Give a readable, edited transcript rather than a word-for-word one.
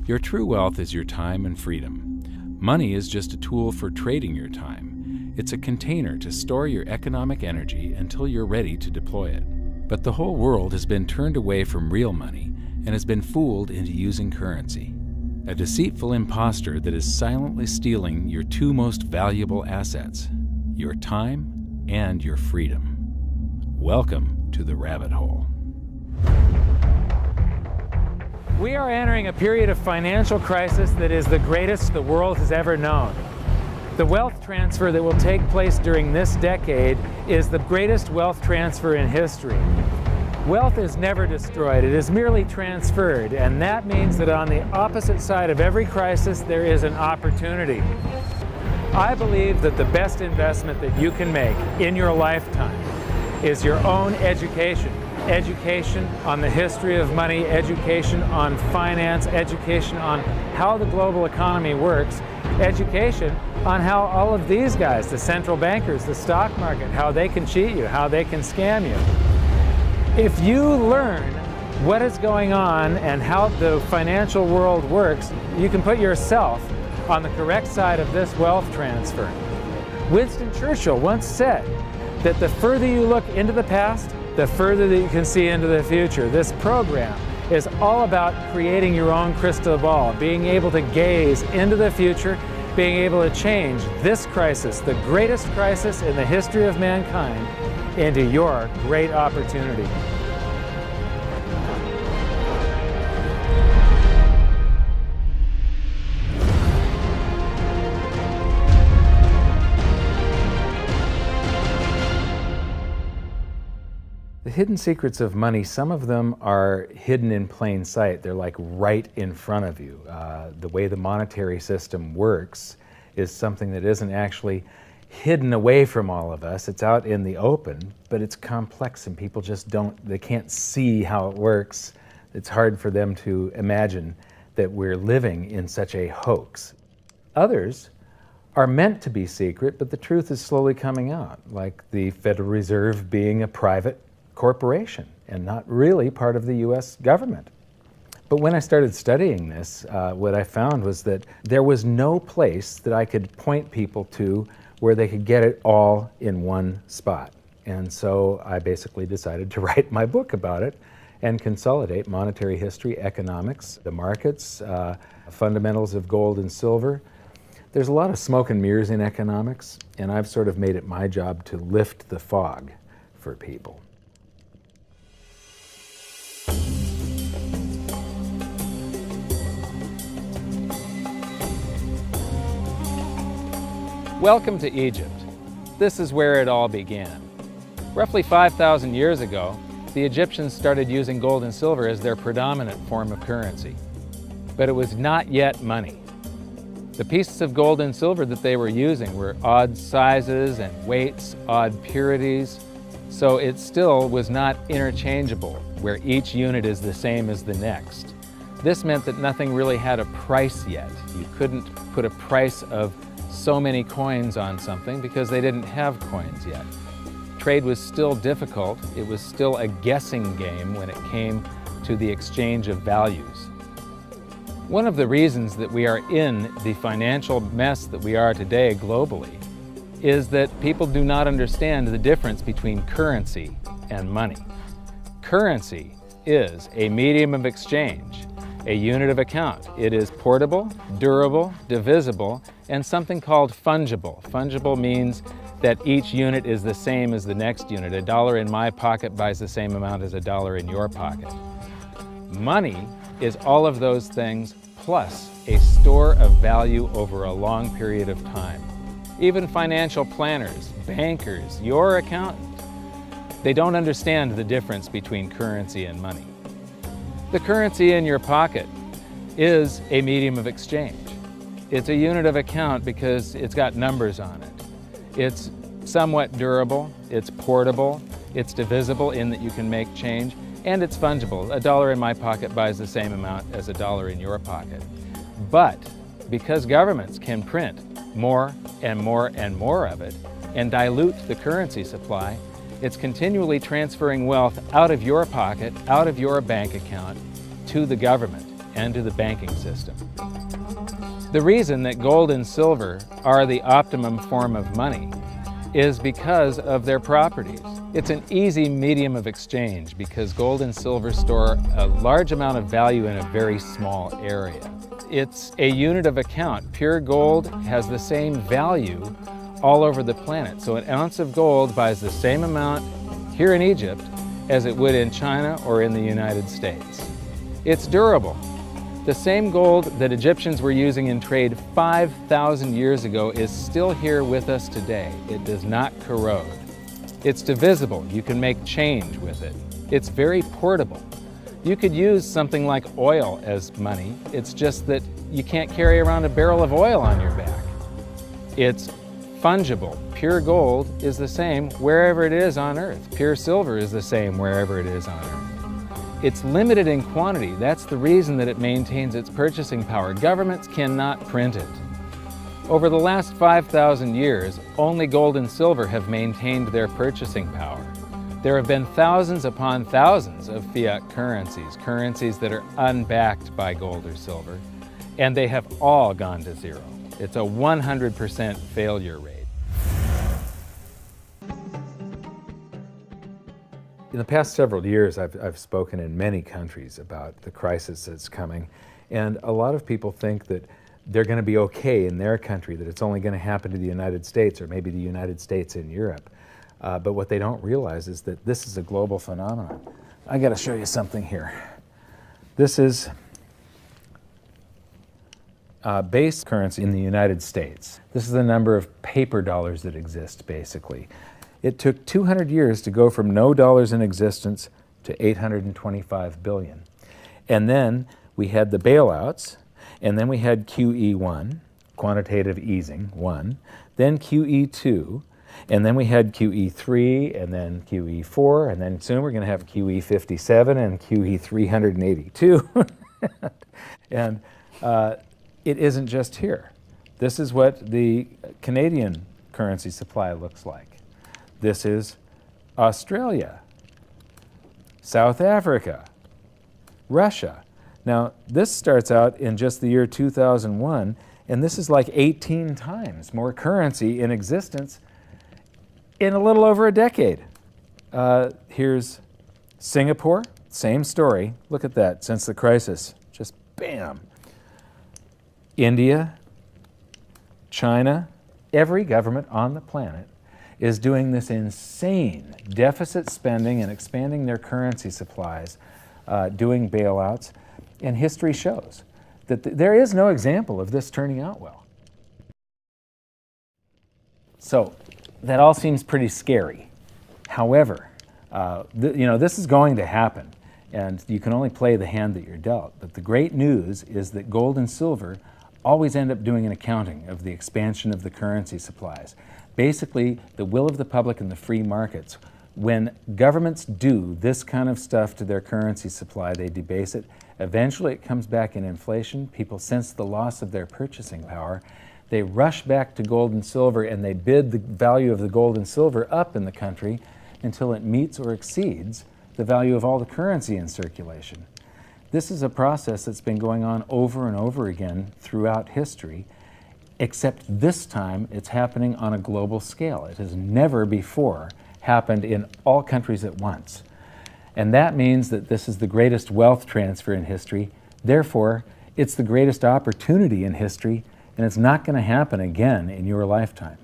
Your true wealth is your time and freedom. Money is just a tool for trading your time. It's a container to store your economic energy until you're ready to deploy it. But the whole world has been turned away from real money and has been fooled into using currency. A deceitful impostor that is silently stealing your two most valuable assets, your time and your freedom. Welcome to the rabbit hole. We are entering a period of financial crisis that is the greatest the world has ever known. The wealth transfer that will take place during this decade is the greatest wealth transfer in history. Wealth is never destroyed, it is merely transferred, and that means that on the opposite side of every crisis there is an opportunity. I believe that the best investment that you can make in your lifetime is your own education. Education on the history of money, education on finance, education on how the global economy works, education on how all of these guys, the central bankers, the stock market, how they can cheat you, how they can scam you. If you learn what is going on and how the financial world works, you can put yourself on the correct side of this wealth transfer. Winston Churchill once said that the further you look into the past, the further that you can see into the future. This program is all about creating your own crystal ball, being able to gaze into the future, being able to change this crisis, the greatest crisis in the history of mankind, into your great opportunity. The hidden secrets of money, some of them are hidden in plain sight. They're like right in front of you. The way the monetary system works is something that isn't actually hidden away from all of us. It's out in the open, but it's complex and people just they can't see how it works. It's hard for them to imagine that we're living in such a hoax. Others are meant to be secret, but the truth is slowly coming out, like the Federal Reserve being a private corporation and not really part of the U.S. government. But when I started studying this, what I found was that there was no place that I could point people to where they could get it all in one spot. And so I basically decided to write my book about it and consolidate monetary history, economics, the markets, fundamentals of gold and silver. There's a lot of smoke and mirrors in economics, and I've sort of made it my job to lift the fog for people. Welcome to Egypt. This is where it all began. Roughly 5,000 years ago, the Egyptians started using gold and silver as their predominant form of currency. But it was not yet money. The pieces of gold and silver that they were using were odd sizes and weights, odd purities, so it still was not interchangeable, where each unit is the same as the next. This meant that nothing really had a price yet. You couldn't put a price of so many coins on something because they didn't have coins yet. Trade was still difficult. It was still a guessing game when it came to the exchange of values. One of the reasons that we are in the financial mess that we are today globally is that people do not understand the difference between currency and money. Currency is a medium of exchange, a unit of account. It is portable, durable, divisible, and something called fungible. Fungible means that each unit is the same as the next unit. $1 in my pocket buys the same amount as $1 in your pocket. Money is all of those things plus a store of value over a long period of time. Even financial planners, bankers, your accountant, they don't understand the difference between currency and money. The currency in your pocket is a medium of exchange. It's a unit of account because it's got numbers on it. It's somewhat durable, it's portable, it's divisible in that you can make change, and it's fungible. $1 in my pocket buys the same amount as $1 in your pocket. But because governments can print more and more and more of it and dilute the currency supply, it's continually transferring wealth out of your pocket, out of your bank account, to the government. and to the banking system. The reason that gold and silver are the optimum form of money is because of their properties. It's an easy medium of exchange because gold and silver store a large amount of value in a very small area. It's a unit of account. Pure gold has the same value all over the planet. So an ounce of gold buys the same amount here in Egypt as it would in China or in the United States. It's durable. The same gold that Egyptians were using in trade 5,000 years ago is still here with us today. It does not corrode. It's divisible. You can make change with it. It's very portable. You could use something like oil as money. It's just that you can't carry around a barrel of oil on your back. It's fungible. Pure gold is the same wherever it is on Earth. Pure silver is the same wherever it is on Earth. It's limited in quantity. That's the reason that it maintains its purchasing power. Governments cannot print it. Over the last 5,000 years, only gold and silver have maintained their purchasing power. There have been thousands upon thousands of fiat currencies, currencies that are unbacked by gold or silver, and they have all gone to zero. It's a 100% failure rate. In the past several years, I've spoken in many countries about the crisis that's coming, and a lot of people think that they're going to be okay in their country, that it's only going to happen to the United States or maybe the United States in Europe. But what they don't realize is that this is a global phenomenon. I got to show you something here. This is base currency in the United States. This is the number of paper dollars that exist, basically. It took 200 years to go from no dollars in existence to 825 billion. And then we had the bailouts, and then we had QE1, quantitative easing 1, then QE2, and then we had QE3, and then QE4, and then soon we're going to have QE57 and QE382. And it isn't just here. This is what the Canadian currency supply looks like. This is Australia, South Africa, Russia. Now, this starts out in just the year 2001, and this is like 18 times more currency in existence in a little over a decade. Here's Singapore, same story. Look at that, since the crisis, just bam. India, China, every government on the planet is doing this insane deficit spending and expanding their currency supplies, doing bailouts, and history shows that there is no example of this turning out well. So that all seems pretty scary. However, this is going to happen, and you can only play the hand that you're dealt. But the great news is that gold and silver always end up doing an accounting of the expansion of the currency supplies. Basically, the will of the public and the free markets. When governments do this kind of stuff to their currency supply, they debase it. Eventually, it comes back in inflation. People sense the loss of their purchasing power. They rush back to gold and silver, and they bid the value of the gold and silver up in the country until it meets or exceeds the value of all the currency in circulation. This is a process that's been going on over and over again throughout history, except this time it's happening on a global scale. It has never before happened in all countries at once. And that means that this is the greatest wealth transfer in history. Therefore, it's the greatest opportunity in history, and it's not going to happen again in your lifetime.